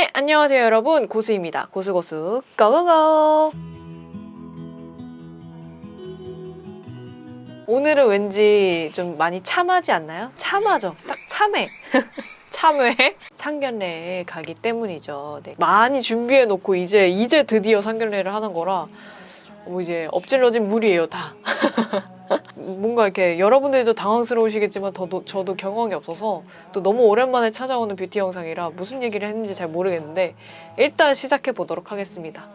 네, 안녕하세요 여러분. 고수입니다. 고수고수 고고고. 오늘은 왠지 좀 많이 참하지 않나요? 참하죠. 딱 참해. 참회? 상견례에 가기 때문이죠. 네. 많이 준비해놓고 이제 드디어 상견례를 하는 거라 이제 엎질러진 물이에요 다. 뭔가 이렇게 여러분들도 당황스러우시겠지만 저도 경험이 없어서 또 너무 오랜만에 찾아오는 뷰티 영상이라 무슨 얘기를 했는지 잘 모르겠는데 일단 시작해 보도록 하겠습니다.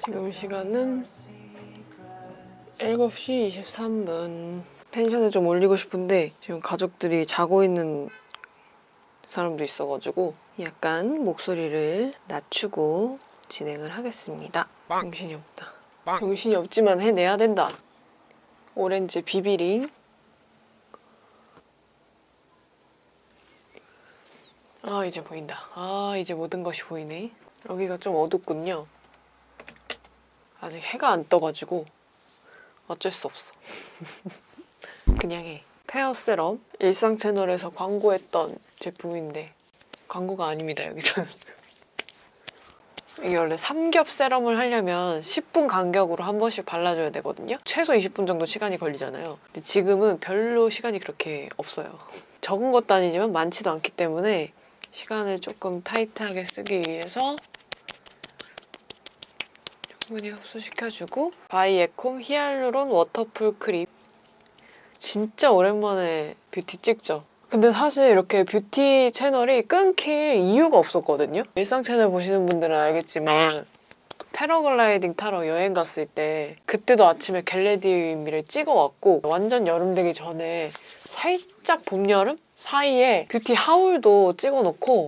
지금 시간은 7시 23분. 텐션을 좀 올리고 싶은데 지금 가족들이 자고 있는 사람도 있어가지고 약간 목소리를 낮추고 진행을 하겠습니다. 정신이 없다. 정신이 없지만 해내야 된다. 오렌지 비비링. 아, 이제 보인다. 아, 이제 모든 것이 보이네. 여기가 좀 어둡군요. 아직 해가 안 떠가지고 어쩔 수 없어. 그냥 해. 페어 세럼. 일상 채널에서 광고했던 제품인데 광고가 아닙니다, 여기는. 이게 원래 삼겹 세럼을 하려면 10분 간격으로 한 번씩 발라줘야 되거든요. 최소 20분 정도 시간이 걸리잖아요. 근데 지금은 별로 시간이 그렇게 없어요. 적은 것도 아니지만 많지도 않기 때문에 시간을 조금 타이트하게 쓰기 위해서 충분히 흡수시켜주고 바이에콤 히알루론 워터풀 크림. 진짜 오랜만에 뷰티 찍죠? 근데 사실 이렇게 뷰티 채널이 끊길 이유가 없었거든요? 일상 채널 보시는 분들은 알겠지만 패러글라이딩 타러 여행 갔을 때 그때도 아침에 겟레디미를 찍어왔고 완전 여름 되기 전에 살짝 봄, 여름 사이에 뷰티 하울도 찍어놓고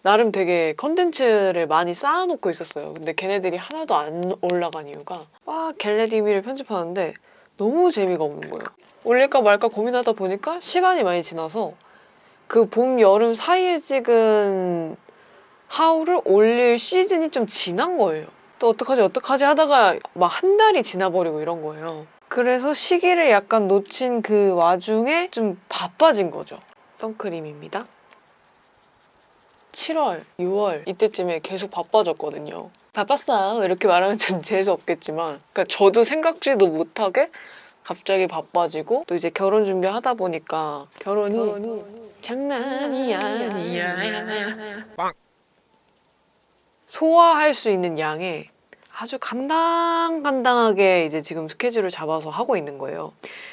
나름 되게 컨텐츠를 많이 쌓아놓고 있었어요. 근데 걔네들이 하나도 안 올라간 이유가 막 겟레디미를 편집하는데 너무 재미가 없는 거예요. 올릴까 말까 고민하다 보니까 시간이 많이 지나서 그 봄, 여름 사이에 찍은 하울을 올릴 시즌이 좀 지난 거예요. 또 어떡하지 하다가 막 한 달이 지나버리고 이런 거예요. 그래서 시기를 약간 놓친 그 와중에 좀 바빠진 거죠. 선크림입니다. 7월, 6월 이때쯤에 계속 바빠졌거든요. 바빴어요 이렇게 말하면 전 재수 없겠지만 그러니까 저도 생각지도 못하게 갑자기 바빠지고 또 이제 결혼 준비하다 보니까 결혼이 장난이 아니야. 소화할 수 있는 양에 아주 간당간당하게 이제 지금 스케줄을 잡아서 하고 있는 거예요.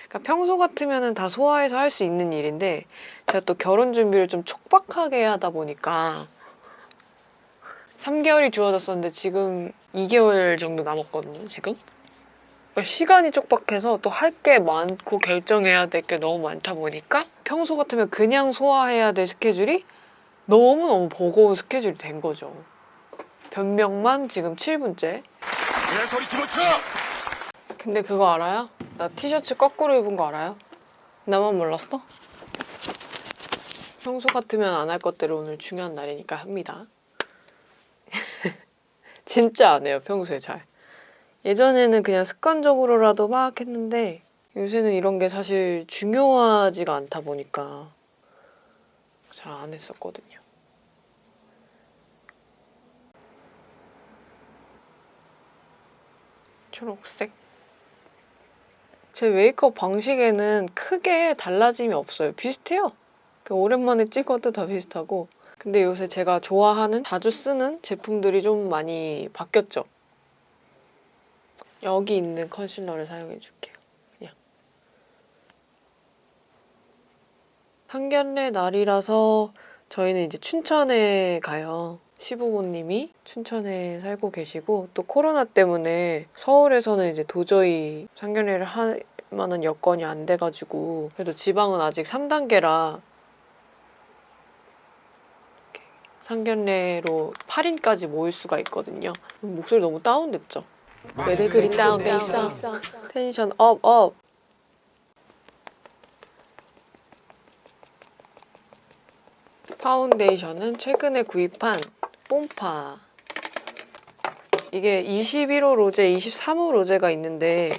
그러니까 평소 같으면 다 소화해서 할 수 있는 일인데 제가 또 결혼 준비를 좀 촉박하게 하다 보니까 3개월이 주어졌었는데 지금 2개월 정도 남았거든요, 지금. 시간이 촉박해서 또 할 게 많고 결정해야 될 게 너무 많다 보니까 평소 같으면 그냥 소화해야 될 스케줄이 너무너무 버거운 스케줄이 된 거죠. 변명만 지금 7분째. 그냥 소리 집어쳐! 근데 그거 알아요? 나 티셔츠 거꾸로 입은 거 알아요? 나만 몰랐어? 평소 같으면 안 할 것들을 오늘 중요한 날이니까 합니다. 진짜 안 해요, 평소에 잘. 예전에는 그냥 습관적으로라도 막 했는데 요새는 이런 게 사실 중요하지가 않다 보니까 잘 안 했었거든요. 초록색. 제 메이크업 방식에는 크게 달라짐이 없어요. 비슷해요. 오랜만에 찍어도 다 비슷하고. 근데 요새 제가 좋아하는, 자주 쓰는 제품들이 좀 많이 바뀌었죠. 여기 있는 컨실러를 사용해줄게요. 그냥. 상견례 날이라서 저희는 이제 춘천에 가요. 시부모님이 춘천에 살고 계시고 또 코로나 때문에 서울에서는 이제 도저히 상견례를 할 만한 여건이 안 돼가지고 그래도 지방은 아직 3단계라 상견례로 8인까지 모일 수가 있거든요. 목소리 너무 다운됐죠? 매들그리 다운돼 있어. 텐션 업. 파운데이션은 최근에 구입한 뽐파. 이게 21호 로제, 23호 로제가 있는데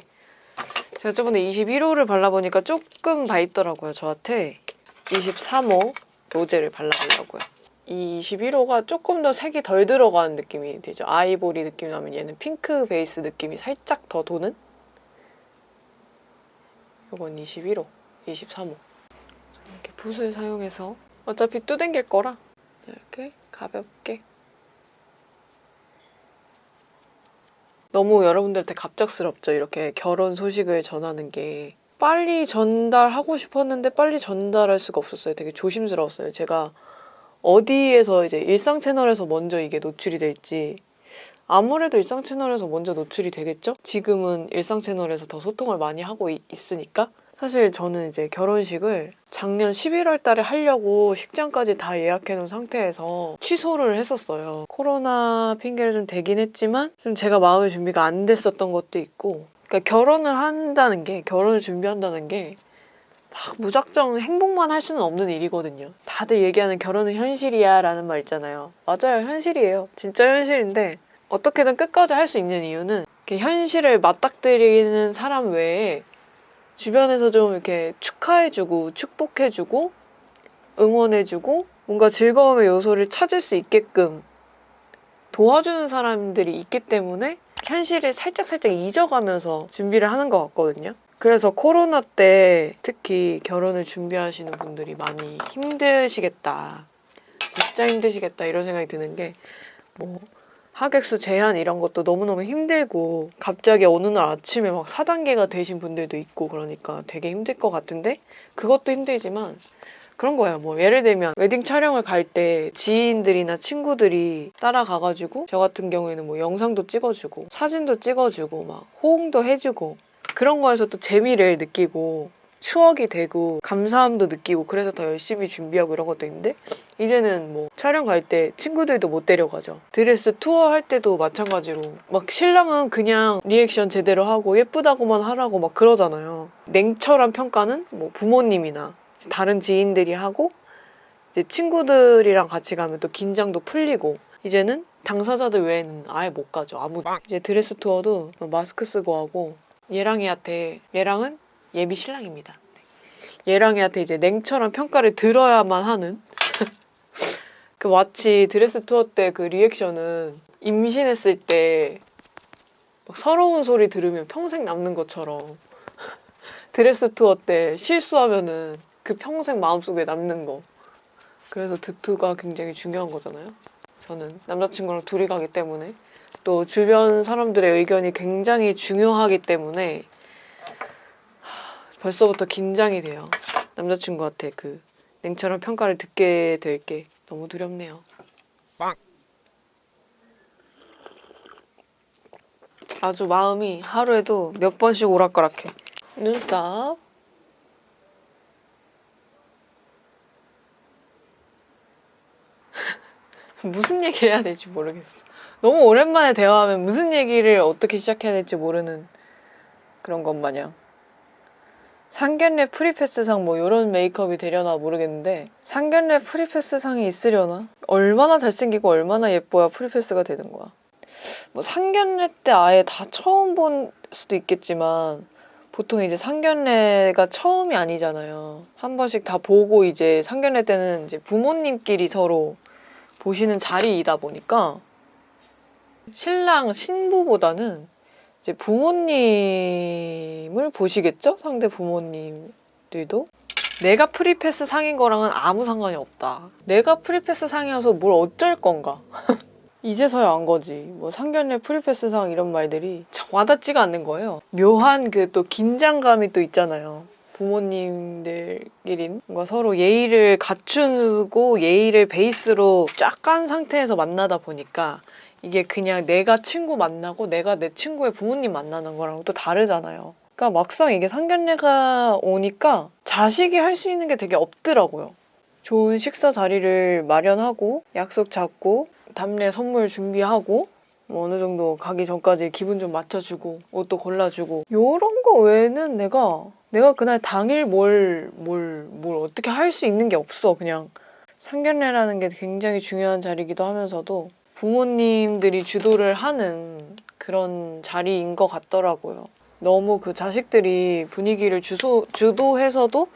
제가 저번에 21호를 발라보니까 조금 밝더라고요, 저한테. 23호 로제를 발라보려고요. 이 21호가 조금 더 색이 덜 들어가는 느낌이 되죠. 아이보리 느낌이 나면 얘는 핑크 베이스 느낌이 살짝 더 도는? 이건 21호, 23호. 이렇게 붓을 사용해서 어차피 뚜댕길 거라 이렇게 가볍게. 너무 여러분들한테 갑작스럽죠. 이렇게 결혼 소식을 전하는 게. 빨리 전달하고 싶었는데 빨리 전달할 수가 없었어요. 되게 조심스러웠어요. 제가 어디에서 이제 일상 채널에서 먼저 이게 노출이 될지. 아무래도 일상 채널에서 먼저 노출이 되겠죠? 지금은 일상 채널에서 더 소통을 많이 하고 있으니까. 사실 저는 이제 결혼식을 작년 11월 달에 하려고 식장까지 다 예약해 놓은 상태에서 취소를 했었어요. 코로나 핑계를 좀 대긴 했지만 좀 제가 마음의 준비가 안 됐었던 것도 있고, 그러니까 결혼을 준비한다는 게 막 무작정 행복만 할 수는 없는 일이거든요. 다들 얘기하는 결혼은 현실이야 라는 말 있잖아요. 맞아요. 현실이에요. 진짜 현실인데 어떻게든 끝까지 할 수 있는 이유는 이렇게 현실을 맞닥뜨리는 사람 외에 주변에서 좀 이렇게 축하해주고 축복해주고 응원해주고 뭔가 즐거움의 요소를 찾을 수 있게끔 도와주는 사람들이 있기 때문에 현실을 살짝 잊어가면서 준비를 하는 것 같거든요. 그래서 코로나 때 특히 결혼을 준비하시는 분들이 많이 힘드시겠다. 진짜 힘드시겠다 이런 생각이 드는 게, 뭐 하객수 제한 이런 것도 너무너무 힘들고 갑자기 어느 날 아침에 막 4단계가 되신 분들도 있고 그러니까 되게 힘들 것 같은데, 그것도 힘들지만 그런 거예요. 뭐 예를 들면 웨딩 촬영을 갈 때 지인들이나 친구들이 따라가가지고 저 같은 경우에는 뭐 영상도 찍어주고 사진도 찍어주고 막 호응도 해주고 그런 거에서 또 재미를 느끼고 추억이 되고 감사함도 느끼고 그래서 더 열심히 준비하고 이런 것도 있는데, 이제는 뭐 촬영 갈 때 친구들도 못 데려가죠. 드레스 투어 할 때도 마찬가지로 막 신랑은 그냥 리액션 제대로 하고 예쁘다고만 하라고 막 그러잖아요. 냉철한 평가는 뭐 부모님이나 다른 지인들이 하고 이제 친구들이랑 같이 가면 또 긴장도 풀리고, 이제는 당사자들 외에는 아예 못 가죠. 이제 드레스 투어도 마스크 쓰고 하고, 얘랑은 예비 신랑입니다. 얘랑이한테 이제 냉철한 평가를 들어야만 하는 그 마치 드레스 투어 때 그 리액션은 임신했을 때 막 서러운 소리 들으면 평생 남는 것처럼 드레스 투어 때 실수하면은 그 평생 마음속에 남는 거. 그래서 드투가 굉장히 중요한 거잖아요. 저는 남자친구랑 둘이 가기 때문에, 또 주변 사람들의 의견이 굉장히 중요하기 때문에 벌써부터 긴장이 돼요. 남자친구한테 그 냉철한 평가를 듣게 될 게 너무 두렵네요. 아주 마음이 하루에도 몇 번씩 오락가락해. 눈썹. 무슨 얘기를 해야 될지 모르겠어. 너무 오랜만에 대화하면 무슨 얘기를 어떻게 시작해야 될지 모르는 그런 것 마냥. 상견례 프리패스상 뭐 이런 메이크업이 되려나 모르겠는데, 상견례 프리패스상이 있으려나? 얼마나 잘생기고 얼마나 예뻐야 프리패스가 되는 거야. 뭐 상견례 때 아예 다 처음 본 수도 있겠지만 보통 이제 상견례가 처음이 아니잖아요. 한 번씩 다 보고 이제 상견례 때는 이제 부모님끼리 서로 보시는 자리이다 보니까 신랑 신부보다는 이제 부모님을 보시겠죠? 상대 부모님들도. 내가 프리패스 상인 거랑은 아무 상관이 없다. 내가 프리패스 상이어서 뭘 어쩔 건가? 이제서야 안 거지. 뭐 상견례 프리패스 상 이런 말들이 참 와닿지가 않는 거예요. 묘한 그 또 긴장감이 또 있잖아요. 부모님들끼린 뭔가 서로 예의를 갖추고 예의를 베이스로 쫙 깐 상태에서 만나다 보니까 이게 그냥 내가 친구 만나고 내가 내 친구의 부모님 만나는 거랑 또 다르잖아요. 그러니까 막상 이게 상견례가 오니까 자식이 할 수 있는 게 되게 없더라고요. 좋은 식사 자리를 마련하고 약속 잡고 답례 선물 준비하고 뭐 어느 정도 가기 전까지 기분 좀 맞춰주고 옷도 골라주고 요런 거 외에는 내가 그날 당일 뭘 어떻게 할 수 있는 게 없어. 그냥 상견례라는 게 굉장히 중요한 자리이기도 하면서도 부모님들이 주도를 하는 그런 자리인 것 같더라고요. 너무 그 자식들이 분위기를 주도해서도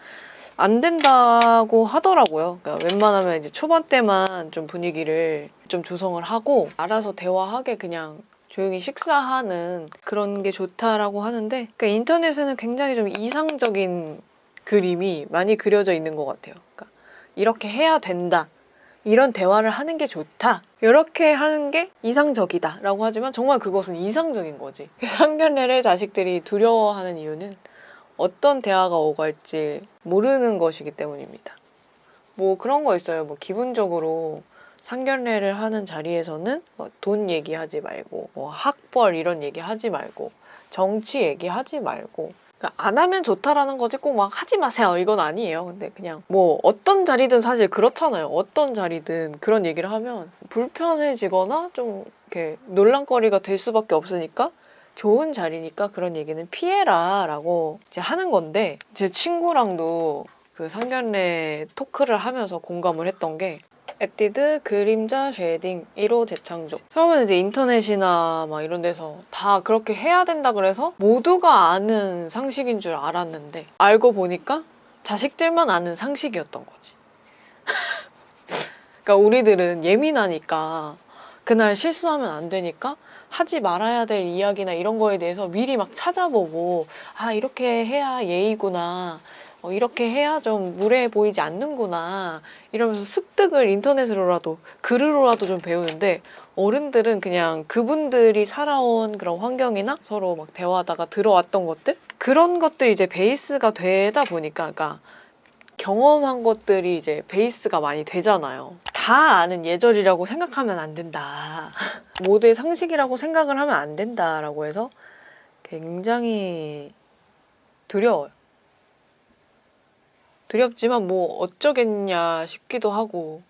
안 된다고 하더라고요. 그러니까 웬만하면 이제 초반 때만 좀 분위기를 좀 조성을 하고 알아서 대화하게 그냥 조용히 식사하는 그런 게 좋다라고 하는데, 그러니까 인터넷에는 굉장히 좀 이상적인 그림이 많이 그려져 있는 것 같아요. 그러니까 이렇게 해야 된다, 이런 대화를 하는 게 좋다, 이렇게 하는 게 이상적이다 라고 하지만 정말 그것은 이상적인 거지. 상견례를 자식들이 두려워하는 이유는 어떤 대화가 오갈지 모르는 것이기 때문입니다. 뭐 그런 거 있어요. 뭐 기본적으로 상견례를 하는 자리에서는 뭐돈 얘기하지 말고, 뭐 학벌 이런 얘기하지 말고, 정치 얘기하지 말고, 그러니까 안 하면 좋다라는 거지 꼭 막 하지 마세요 이건 아니에요. 근데 그냥 뭐 어떤 자리든 사실 그렇잖아요. 어떤 자리든 그런 얘기를 하면 불편해지거나 좀 이렇게 논란거리가 될 수밖에 없으니까 좋은 자리니까 그런 얘기는 피해라 라고 이제 하는 건데, 제 친구랑도 그 상견례 토크를 하면서 공감을 했던 게, 에뛰드 그림자 쉐딩 1호 재창조. 처음에는 이제 인터넷이나 막 이런 데서 다 그렇게 해야 된다 그래서 모두가 아는 상식인 줄 알았는데, 알고 보니까 자식들만 아는 상식이었던 거지. 그러니까 우리들은 예민하니까 그날 실수하면 안 되니까 하지 말아야 될 이야기나 이런 거에 대해서 미리 막 찾아보고, 아 이렇게 해야 예의구나, 이렇게 해야 좀 무례해 보이지 않는구나 이러면서 습득을 인터넷으로라도 글으로라도 좀 배우는데, 어른들은 그냥 그분들이 살아온 그런 환경이나 서로 막 대화하다가 들어왔던 것들, 그런 것들이 이제 베이스가 되다 보니까, 그러니까 경험한 것들이 이제 베이스가 많이 되잖아요. 다 아는 예절이라고 생각하면 안 된다. 모두의 상식이라고 생각을 하면 안 된다라고 해서 굉장히 두려워요. 두렵지만 뭐 어쩌겠냐 싶기도 하고,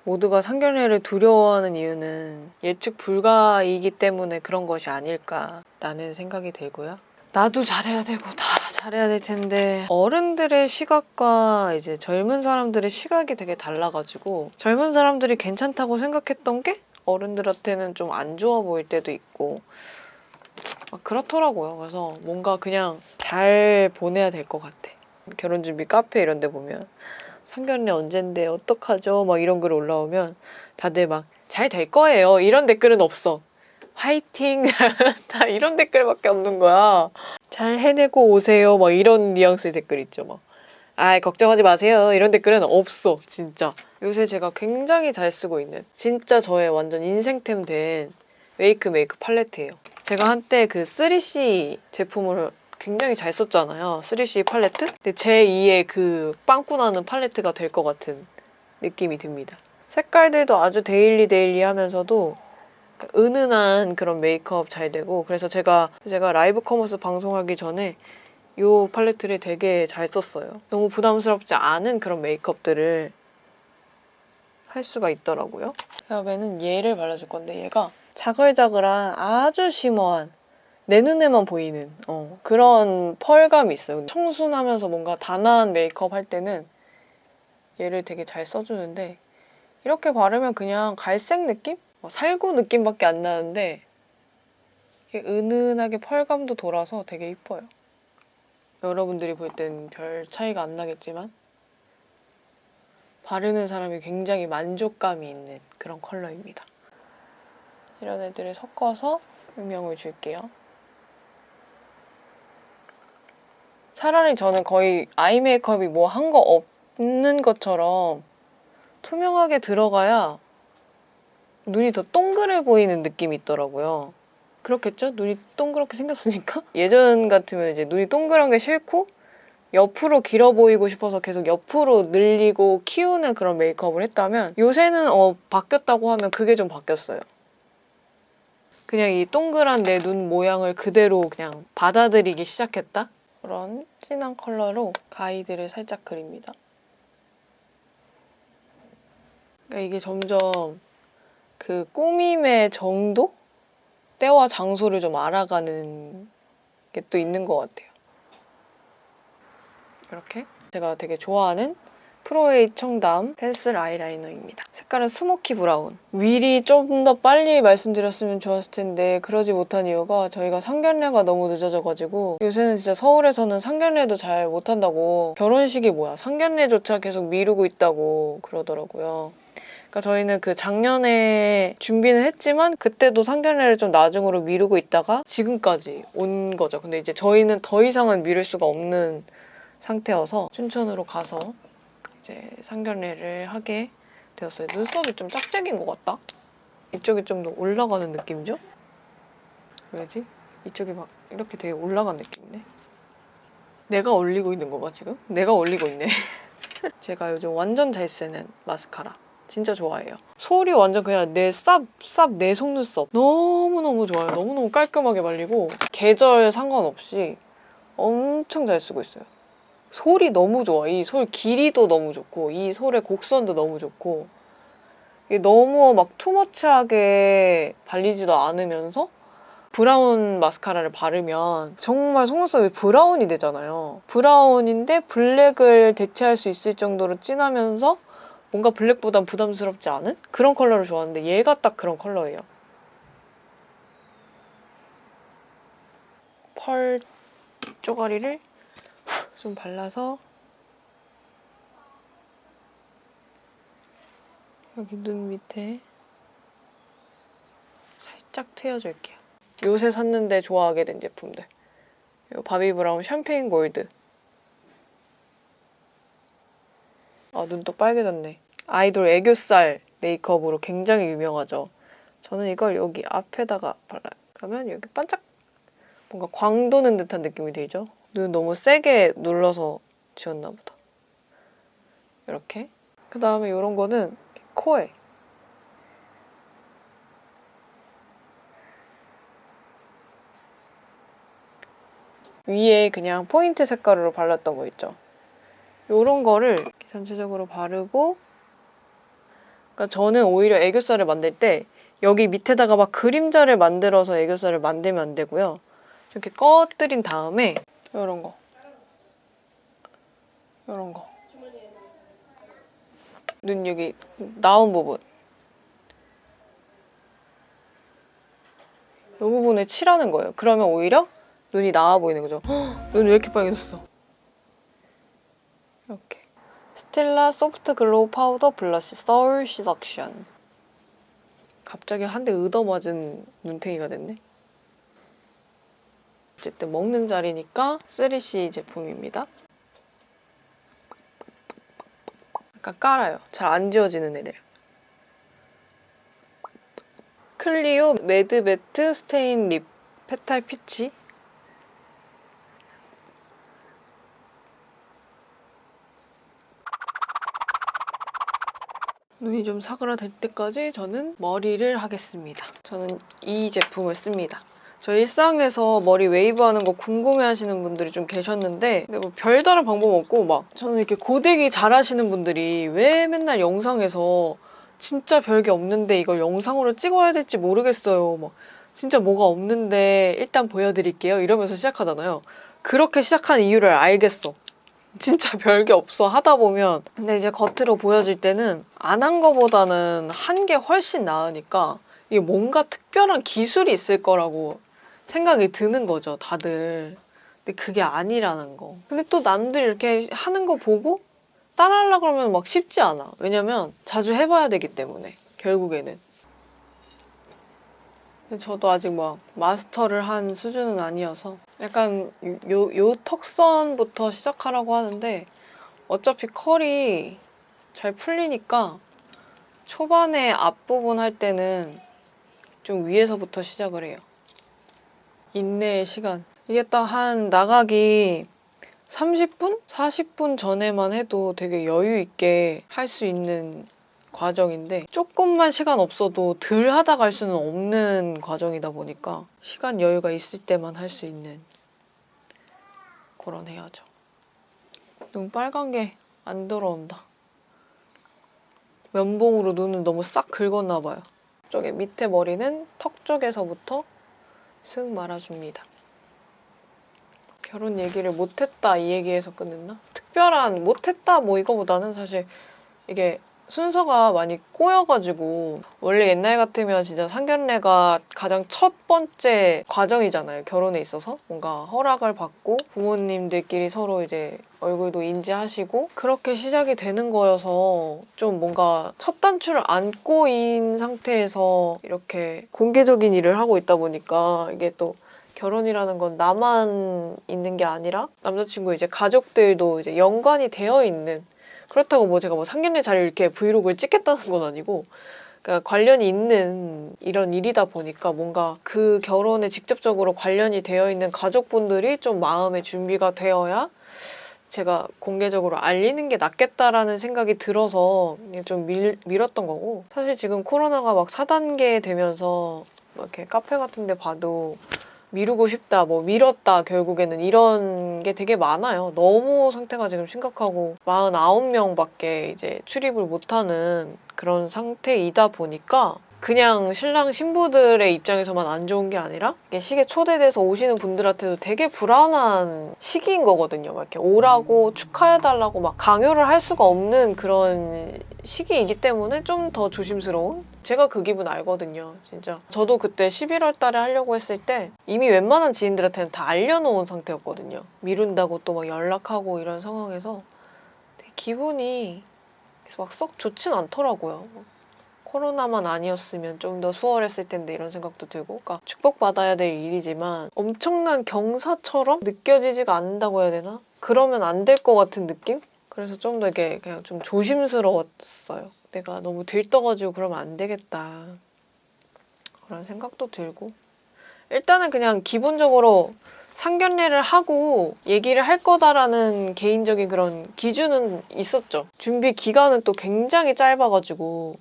모두가 상견례를 두려워하는 이유는 예측 불가이기 때문에 그런 것이 아닐까라는 생각이 들고요. 나도 잘해야 되고 다 잘해야 될 텐데, 어른들의 시각과 이제 젊은 사람들의 시각이 되게 달라가지고 젊은 사람들이 괜찮다고 생각했던 게 어른들한테는 좀 안 좋아 보일 때도 있고 막 그렇더라고요. 그래서 뭔가 그냥 잘 보내야 될 것 같아. 결혼준비 카페 이런 데 보면 상견례 언젠데 어떡하죠? 막 이런 글 올라오면 다들 막 잘 될 거예요 이런 댓글은 없어. 화이팅! 다 이런 댓글밖에 없는 거야. 잘 해내고 오세요 막 이런 뉘앙스의 댓글 있죠. 막 아 걱정하지 마세요 이런 댓글은 없어. 진짜 요새 제가 굉장히 잘 쓰고 있는, 진짜 저의 완전 인생템 된 메이크 팔레트예요. 제가 한때 그 3C 제품을 굉장히 잘 썼잖아요. 3C 팔레트? 근데 제2의 그 빵꾸 나는 팔레트가 될 것 같은 느낌이 듭니다. 색깔들도 아주 데일리 하면서도 은은한 그런 메이크업 잘 되고, 그래서 제가 라이브 커머스 방송하기 전에 이 팔레트를 되게 잘 썼어요. 너무 부담스럽지 않은 그런 메이크업들을 할 수가 있더라고요. 그다음에는 얘를 발라줄 건데, 얘가 자글자글한 아주 쉬머한 내 눈에만 보이는 그런 펄감이 있어요. 청순하면서 뭔가 단아한 메이크업 할 때는 얘를 되게 잘 써주는데, 이렇게 바르면 그냥 갈색 느낌? 살구 느낌밖에 안 나는데 이게 은은하게 펄감도 돌아서 되게 이뻐요. 여러분들이 볼 땐 별 차이가 안 나겠지만 바르는 사람이 굉장히 만족감이 있는 그런 컬러입니다. 이런 애들을 섞어서 음영을 줄게요. 차라리 저는 거의 아이 메이크업이 뭐 한 거 없는 것처럼 투명하게 들어가야 눈이 더 동그래 보이는 느낌이 있더라고요. 그렇겠죠? 눈이 동그랗게 생겼으니까? 예전 같으면 이제 눈이 동그란 게 싫고 옆으로 길어 보이고 싶어서 계속 옆으로 늘리고 키우는 그런 메이크업을 했다면, 요새는 바뀌었다고 하면 그게 좀 바뀌었어요. 그냥 이 동그란 내 눈 모양을 그대로 그냥 받아들이기 시작했다? 그런 진한 컬러로 가이드를 살짝 그립니다. 그러니까 이게 점점 그 꾸밈의 정도? 때와 장소를 좀 알아가는 게 또 있는 것 같아요. 이렇게 제가 되게 좋아하는 프로에이 청담 펜슬 아이라이너입니다. 색깔은 스모키 브라운. 미리 좀 더 빨리 말씀드렸으면 좋았을 텐데 그러지 못한 이유가 저희가 상견례가 너무 늦어져가지고 요새는 진짜 서울에서는 상견례도 잘 못한다고 결혼식이 뭐야 상견례조차 계속 미루고 있다고 그러더라고요. 그러니까 저희는 그 작년에 준비는 했지만 그때도 상견례를 좀 나중으로 미루고 있다가 지금까지 온 거죠. 근데 이제 저희는 더 이상은 미룰 수가 없는 상태여서 춘천으로 가서 이제 상견례를 하게 되었어요. 눈썹이 좀 짝짝인 것 같다? 이쪽이 좀 더 올라가는 느낌이죠? 왜지? 이쪽이 막 이렇게 되게 올라간 느낌이네. 내가 올리고 있는 거가 지금? 내가 올리고 있네. 제가 요즘 완전 잘 쓰는 마스카라. 진짜 좋아해요. 솔이 완전 그냥 내 내 속눈썹. 너무너무 좋아요. 너무너무 깔끔하게 발리고 계절 상관없이 엄청 잘 쓰고 있어요. 솔이 너무 좋아. 이 솔 길이도 너무 좋고 이 솔의 곡선도 너무 좋고 이게 너무 막 투머치하게 발리지도 않으면서 브라운 마스카라를 바르면 정말 속눈썹이 브라운이 되잖아요. 브라운인데 블랙을 대체할 수 있을 정도로 진하면서 뭔가 블랙보단 부담스럽지 않은 그런 컬러를 좋아하는데 얘가 딱 그런 컬러예요. 펄 쪼가리를 좀 발라서 여기 눈 밑에 살짝 트여줄게요. 요새 샀는데 좋아하게 된 제품들. 이 바비브라운 샴페인 골드. 아, 눈도 빨개졌네. 아이돌 애교살 메이크업으로 굉장히 유명하죠. 저는 이걸 여기 앞에다가 발라요. 그러면 여기 반짝 뭔가 광 도는 듯한 느낌이 들죠? 눈 너무 세게 눌러서 지웠나 보다. 이렇게. 그 다음에 이런 거는 코에. 위에 그냥 포인트 색깔로 발랐던 거 있죠? 이런 거를 전체적으로 바르고 그러니까 저는 오히려 애교살을 만들 때 여기 밑에다가 막 그림자를 만들어서 애교살을 만들면 안 되고요. 이렇게 꺼뜨린 다음에 이런 거. 이런 거. 눈 여기 나온 부분. 이 부분에 칠하는 거예요. 그러면 오히려 눈이 나와 보이는 거죠. 눈 왜 이렇게 빨개졌어? 이렇게. 스텔라 소프트 글로우 파우더 블러쉬 서울 시덕션. 갑자기 한 대 얻어맞은 눈탱이가 됐네. 어쨌든 먹는 자리니까 3C 제품입니다. 약간 깔아요. 잘 안 지워지는 애래요. 클리오 매드 매트 스테인 립 페탈 피치. 눈이 좀 사그라들 때까지 저는 머리를 하겠습니다. 저는 이 제품을 씁니다. 저 일상에서 머리 웨이브하는 거 궁금해하시는 분들이 좀 계셨는데 근데 뭐 별다른 방법 없고 막 저는 이렇게 고데기 잘하시는 분들이 왜 맨날 영상에서 진짜 별게 없는데 이걸 영상으로 찍어야 될지 모르겠어요. 막 진짜 뭐가 없는데 일단 보여드릴게요 이러면서 시작하잖아요. 그렇게 시작한 이유를 알겠어. 진짜 별게 없어 하다 보면 근데 이제 겉으로 보여질 때는 안 한 거보다는 한 게 훨씬 나으니까 이게 뭔가 특별한 기술이 있을 거라고 생각이 드는 거죠, 다들. 근데 그게 아니라는 거. 근데 또 남들 이렇게 하는 거 보고 따라하려고 하면 막 쉽지 않아. 왜냐면 자주 해봐야 되기 때문에, 결국에는. 근데 저도 아직 막 마스터를 한 수준은 아니어서 약간 요 턱선부터 시작하라고 하는데 어차피 컬이 잘 풀리니까 초반에 앞부분 할 때는 좀 위에서부터 시작을 해요. 인내의 시간. 이게 딱 한 나가기 30분? 40분 전에만 해도 되게 여유 있게 할 수 있는 과정인데 조금만 시간 없어도 덜 하다 갈 수는 없는 과정이다 보니까 시간 여유가 있을 때만 할 수 있는 그런 헤어죠. 눈 빨간 게 안 들어온다. 면봉으로 눈을 너무 싹 긁었나 봐요. 쪽에 밑에 머리는 턱 쪽에서부터 슥 말아줍니다. 결혼 얘기를 못했다 이 얘기에서 끝냈나? 특별한 못했다 뭐 이거보다는 사실 이게 순서가 많이 꼬여가지고 원래 옛날 같으면 진짜 상견례가 가장 첫 번째 과정이잖아요. 결혼에 있어서 뭔가 허락을 받고 부모님들끼리 서로 이제 얼굴도 인지하시고 그렇게 시작이 되는 거여서 좀 뭔가 첫 단추를 안 꼬인 상태에서 이렇게 공개적인 일을 하고 있다 보니까 이게 또 결혼이라는 건 나만 있는 게 아니라 남자친구 이제 가족들도 이제 연관이 되어 있는, 그렇다고 뭐 제가 뭐 상견례 자리를 이렇게 브이로그를 찍겠다는 건 아니고 그러니까 관련이 있는 이런 일이다 보니까 뭔가 그 결혼에 직접적으로 관련이 되어 있는 가족분들이 좀 마음의 준비가 되어야 제가 공개적으로 알리는 게 낫겠다라는 생각이 들어서 좀 미뤘던 거고, 사실 지금 코로나가 막 4단계 되면서 막 이렇게 카페 같은 데 봐도 미루고 싶다, 뭐 미뤘다 결국에는 이런 게 되게 많아요. 너무 상태가 지금 심각하고 49명밖에 이제 출입을 못하는 그런 상태이다 보니까 그냥 신랑 신부들의 입장에서만 안 좋은 게 아니라 이게 시기에 초대돼서 오시는 분들한테도 되게 불안한 시기인 거거든요. 막 이렇게 오라고 축하해달라고 막 강요를 할 수가 없는 그런 시기이기 때문에 좀 더 조심스러운? 제가 그 기분 알거든요, 진짜. 저도 그때 11월 달에 하려고 했을 때 이미 웬만한 지인들한테는 다 알려놓은 상태였거든요. 미룬다고 또 막 연락하고 이런 상황에서 되게 기분이 막 썩 좋진 않더라고요. 코로나만 아니었으면 좀 더 수월했을 텐데 이런 생각도 들고, 그러니까 축복받아야 될 일이지만 엄청난 경사처럼 느껴지지가 않는다고 해야 되나? 그러면 안 될 것 같은 느낌? 그래서 좀 더 이게 그냥 좀 조심스러웠어요. 내가 너무 들떠가지고 그러면 안 되겠다 그런 생각도 들고, 일단은 그냥 기본적으로 상견례를 하고 얘기를 할 거다라는 개인적인 그런 기준은 있었죠. 준비 기간은 또 굉장히 짧아가지고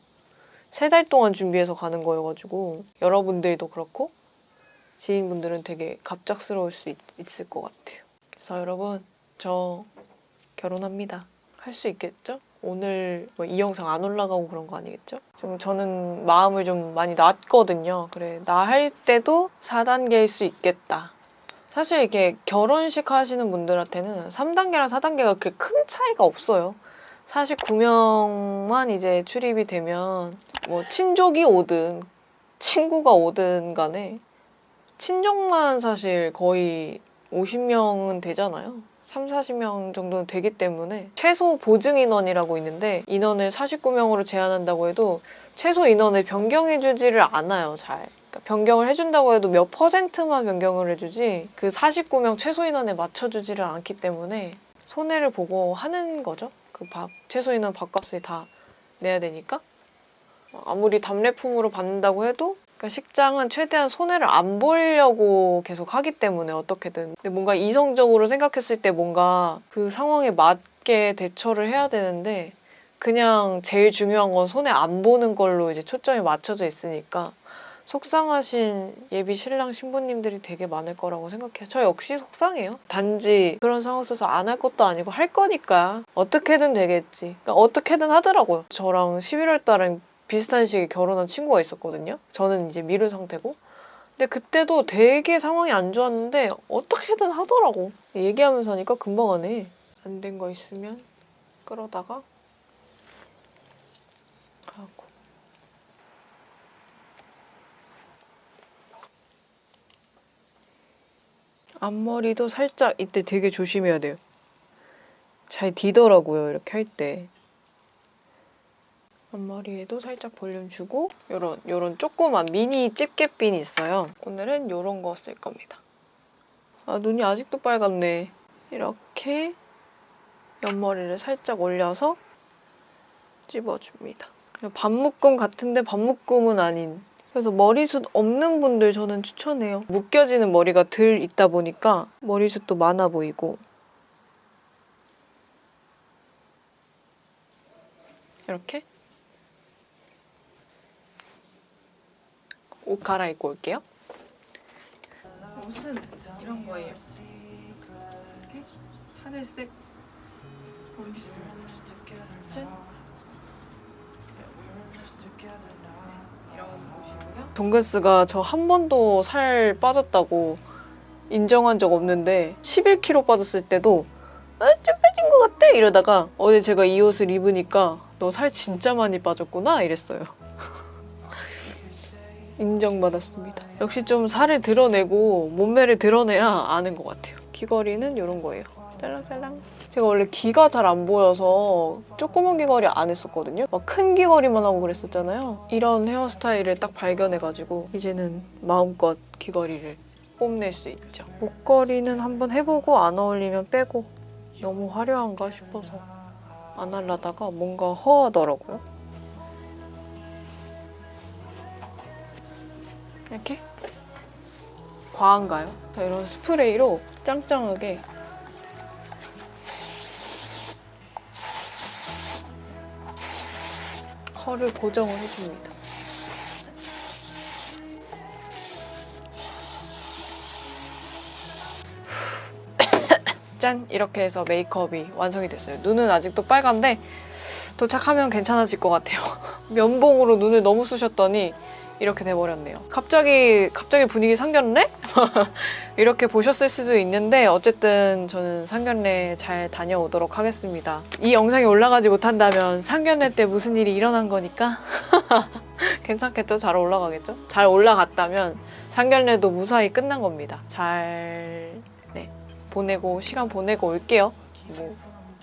3달 동안 준비해서 가는 거여가지고 여러분들도 그렇고 지인분들은 되게 갑작스러울 수 있을 것 같아요. 그래서 여러분, 저 결혼합니다. 할 수 있겠죠? 오늘 뭐 이 영상 안 올라가고 그런 거 아니겠죠? 좀 저는 마음을 좀 많이 놨거든요. 그래, 나 할 때도 4단계일 수 있겠다. 사실 이렇게 결혼식 하시는 분들한테는 3단계랑 4단계가 그렇게 큰 차이가 없어요. 49명만 이제 출입이 되면 뭐 친족이 오든 친구가 오든 간에 친족만 사실 거의 50명은 되잖아요. 3, 40명 정도는 되기 때문에 최소 보증 인원이라고 있는데 인원을 49명으로 제한한다고 해도 최소 인원을 변경해주지를 않아요, 잘. 그러니까 변경을 해준다고 해도 몇 %만 변경을 해주지 그 49명 최소 인원에 맞춰주지를 않기 때문에 손해를 보고 하는 거죠. 그 최소 인원 밥값을 다 내야 되니까. 아무리 답례품으로 받는다고 해도 그러니까 식장은 최대한 손해를 안 보려고 계속 하기 때문에 어떻게든. 근데 뭔가 이성적으로 생각했을 때 뭔가 그 상황에 맞게 대처를 해야 되는데 그냥 제일 중요한 건 손해 안 보는 걸로 이제 초점이 맞춰져 있으니까 속상하신 예비 신랑 신부님들이 되게 많을 거라고 생각해요. 저 역시 속상해요. 단지 그런 상황 있어서 안 할 것도 아니고 할 거니까 어떻게든 되겠지. 그러니까 어떻게든 하더라고요. 저랑 11월 달엔 비슷한 시기에 결혼한 친구가 있었거든요. 저는 이제 미룬 상태고. 근데 그때도 되게 상황이 안 좋았는데 어떻게든 하더라고. 얘기하면서 하니까 금방 하네. 안 된 거 있으면 끌어다가 하고. 앞머리도 살짝 이때 되게 조심해야 돼요. 잘 디더라고요, 이렇게 할 때. 앞머리에도 살짝 볼륨 주고 요런 조그만 미니 집게핀이 있어요. 오늘은 요런 거 쓸 겁니다. 아, 눈이 아직도 빨갛네. 이렇게 옆머리를 살짝 올려서 찝어줍니다. 반묶음 같은데 반묶음은 아닌. 그래서 머리숱 없는 분들 저는 추천해요. 묶여지는 머리가 덜 있다 보니까 머리숱도 많아 보이고. 이렇게 옷 갈아입고 올게요. 옷은 이런 거예요. 이렇게 하늘색 보이시면 짠! 이런 옷이고요. 동근스가 저 한 번도 살 빠졌다고 인정한 적 없는데 11kg 빠졌을 때도 좀 빠진 것 것 같아 이러다가 어제 제가 이 옷을 입으니까 너 살 진짜 많이 빠졌구나 이랬어요. 인정받았습니다. 역시 좀 살을 드러내고 몸매를 드러내야 아는 것 같아요. 귀걸이는 이런 거예요. 짤랑짤랑. 제가 원래 귀가 잘 안 보여서 조그만 귀걸이 안 했었거든요. 막 큰 귀걸이만 하고 그랬었잖아요. 이런 헤어스타일을 딱 발견해가지고 이제는 마음껏 귀걸이를 뽐낼 수 있죠. 목걸이는 한번 해보고 안 어울리면 빼고 너무 화려한가 싶어서 안 하려다가 뭔가 허하더라고요. 이렇게? 과한가요? 자, 이런 스프레이로 짱짱하게 컬을 고정을 해줍니다. 짠! 이렇게 해서 메이크업이 완성이 됐어요. 눈은 아직도 빨간데 도착하면 괜찮아질 것 같아요. 면봉으로 눈을 너무 쑤셨더니 이렇게 돼버렸네요. 갑자기 분위기 상견례? 이렇게 보셨을 수도 있는데 어쨌든 저는 상견례 잘 다녀오도록 하겠습니다. 이 영상이 올라가지 못한다면 상견례 때 무슨 일이 일어난 거니까 괜찮겠죠? 잘 올라가겠죠? 잘 올라갔다면 상견례도 무사히 끝난 겁니다. 잘 보내고 시간 보내고 올게요. 뭐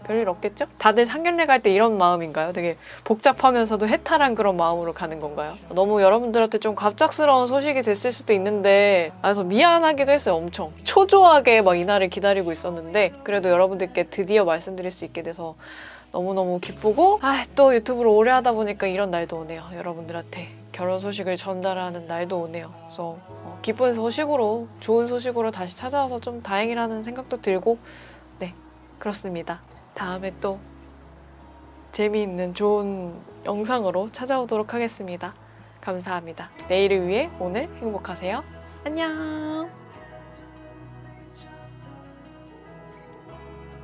별일 없겠죠? 다들 상견례 갈 때 이런 마음인가요? 되게 복잡하면서도 해탈한 그런 마음으로 가는 건가요? 너무 여러분들한테 좀 갑작스러운 소식이 됐을 수도 있는데 그래서 미안하기도 했어요. 엄청 초조하게 막 이날을 기다리고 있었는데 그래도 여러분들께 드디어 말씀드릴 수 있게 돼서 너무너무 기쁘고 또 유튜브를 오래 하다 보니까 이런 날도 오네요. 여러분들한테 결혼 소식을 전달하는 날도 오네요. 그래서 기쁜 소식으로 좋은 소식으로 다시 찾아와서 좀 다행이라는 생각도 들고 네 그렇습니다. 다음에 또 재미있는 좋은 영상으로 찾아오도록 하겠습니다. 감사합니다. 내일을 위해 오늘 행복하세요. 안녕.